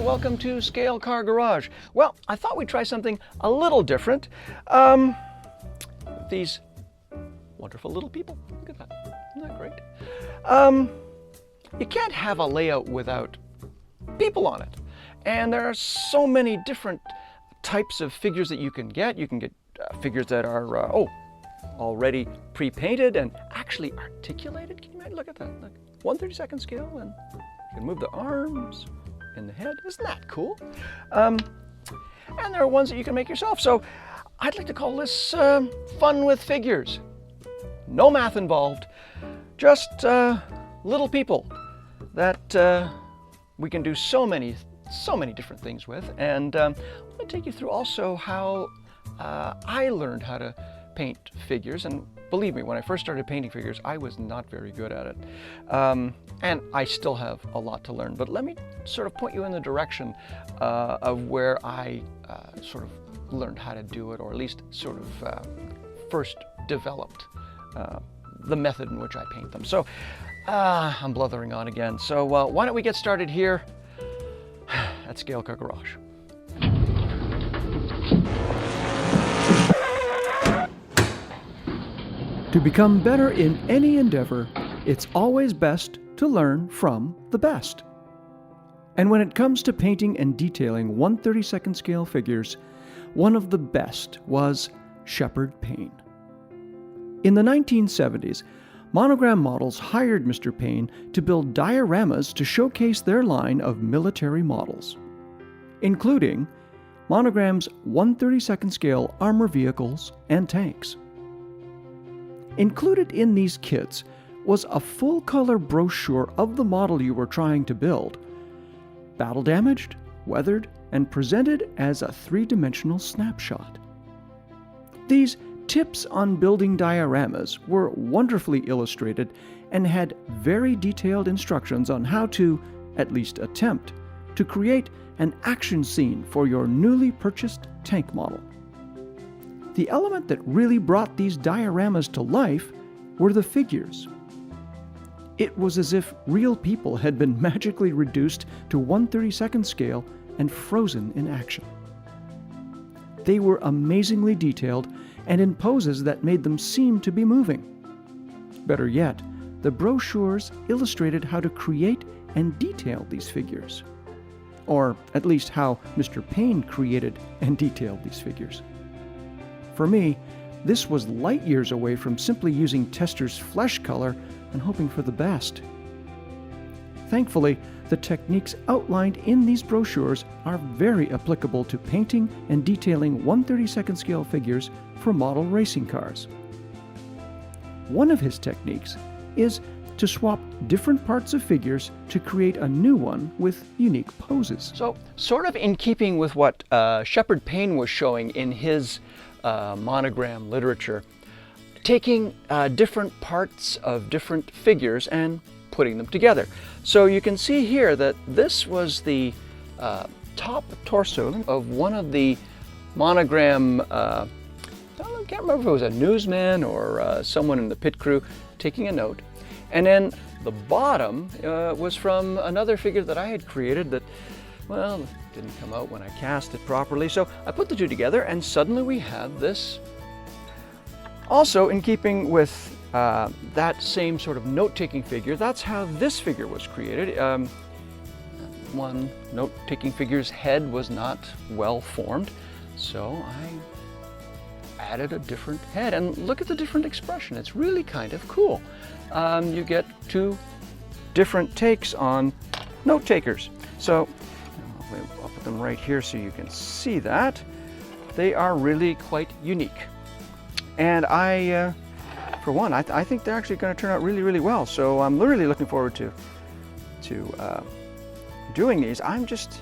welcome to Scale Car Garage. Well, I thought we'd try something a little different. These wonderful little people. Look at that. Isn't that great? You can't have a layout without people on it. And there are so many different types of figures that you can get. You can get figures that are already pre-painted and actually articulated. Can you imagine? Look at that. Look, 1/32 scale, and you can move the arms and the head. Isn't that cool? And there are ones that you can make yourself. So I'd like to call this fun with figures. No math involved, just little people that we can do so many different things with. And I'm going to take you through also how I learned how to paint figures. And believe me, when I first started painting figures, I was not very good at it. And I still have a lot to learn, but let me sort of point you in the direction of where I sort of learned how to do it, or at least sort of first developed the method in which I paint them. So I'm blithering on again. So why don't we get started here at Scale Car Garage. To become better in any endeavor, it's always best to learn from the best. And when it comes to painting and detailing 1/32 scale figures, one of the best was Shepard Payne. In the 1970s, Monogram Models hired Mr. Payne to build dioramas to showcase their line of military models, including Monogram's 1/32 scale armor vehicles and tanks. Included in these kits was a full-color brochure of the model you were trying to build, battle-damaged, weathered, and presented as a three-dimensional snapshot. These tips on building dioramas were wonderfully illustrated and had very detailed instructions on how to, at least attempt, to create an action scene for your newly purchased tank model. The element that really brought these dioramas to life were the figures. It was as if real people had been magically reduced to 1/32 scale and frozen in action. They were amazingly detailed and in poses that made them seem to be moving. Better yet, the brochures illustrated how to create and detail these figures. Or at least how Mr. Payne created and detailed these figures. For me, this was light years away from simply using Tester's flesh color and hoping for the best. Thankfully, the techniques outlined in these brochures are very applicable to painting and detailing 1/32 scale figures for model racing cars. One of his techniques is to swap different parts of figures to create a new one with unique poses. So sort of in keeping with what Shepard Payne was showing in his monogram literature, taking different parts of different figures and putting them together. So you can see here that this was the top torso of one of the monogram, I can't remember if it was a newsman or someone in the pit crew taking a note. And then the bottom was from another figure that I had created that, well, didn't come out when I cast it properly. So I put the two together and suddenly we have this. Also in keeping with that same sort of note-taking figure, that's how this figure was created. One note-taking figure's head was not well formed, so I added a different head. And look at the different expression. It's really kind of cool. You get two different takes on note-takers. So I'll put them right here so you can see that. They are really quite unique. And for one, I think they're actually going to turn out really, really well. So I'm really looking forward to doing these. I'm just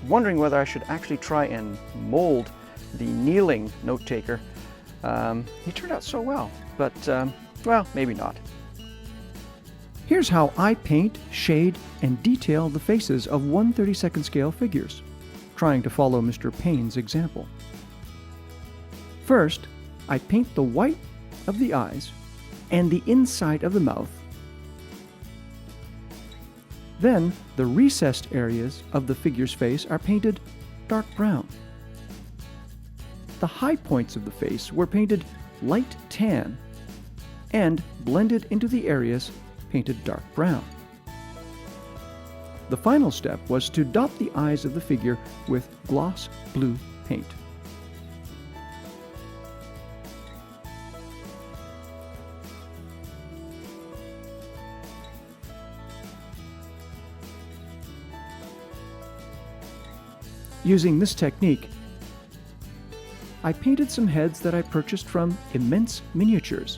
wondering whether I should actually try and mold the kneeling note taker. He turned out so well, but well, maybe not. Here's how I paint, shade, and detail the faces of 1/32 scale figures, trying to follow Mr. Payne's example. First, I paint the white of the eyes and the inside of the mouth Then, the recessed areas of the figure's face are painted dark brown. The high points of the face were painted light tan and blended into the areas painted dark brown. The final step was to dot the eyes of the figure with gloss blue paint. Using this technique, I painted some heads that I purchased from Immense Miniatures.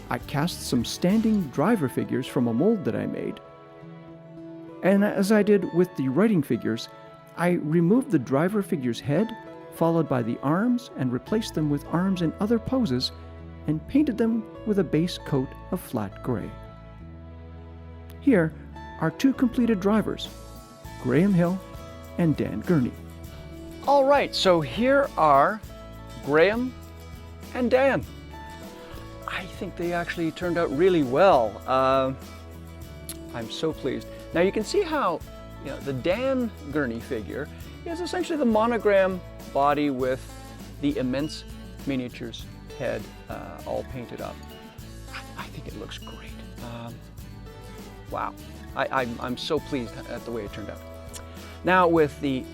I cast some standing driver figures from a mold that I made. And as I did with the writing figures, I removed the driver figure's head, followed by the arms, and replaced them with arms in other poses, and painted them with a base coat of flat gray. Here are two completed drivers, Graham Hill and Dan Gurney. All right, so here are Graham and Dan. I think they actually turned out really well. I'm so pleased. Now you can see how the Dan Gurney figure is essentially the monogram body with the Immense Miniatures head all painted up. I think it looks great. Wow, I'm so pleased at the way it turned out. Now with the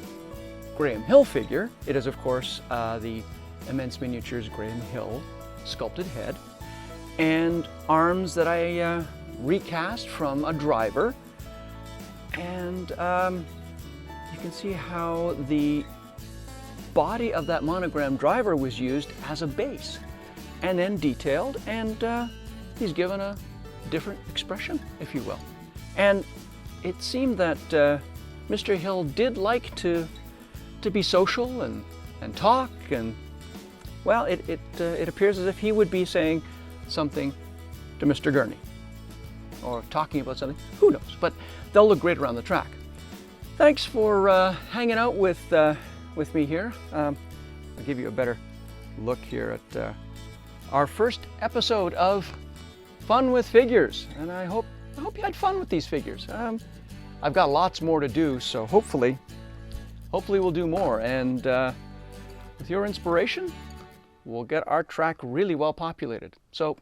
Graham Hill figure, it is of course the Immense Miniatures Graham Hill sculpted head and arms that I recast from a driver. And you can see how the body of that monogram driver was used as a base and then detailed, and he's given a different expression, if you will. And it seemed that Mr. Hill did like to be social and talk, and well, it appears as if he would be saying something to Mr. Gurney, or talking about something, who knows, but they'll look great around the track. Thanks for hanging out with me here. I'll give you a better look here at our first episode of Fun with Figures, and I hope you had fun with these figures. I've got lots more to do, so hopefully we'll do more, and with your inspiration, we'll get our track really well populated. So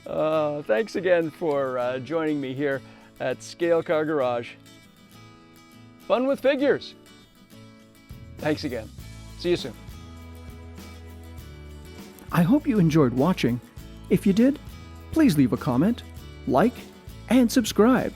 thanks again for joining me here at Scale Car Garage. Fun with Figures. Thanks again. See you soon. I hope you enjoyed watching. If you did, please leave a comment, like, and subscribe.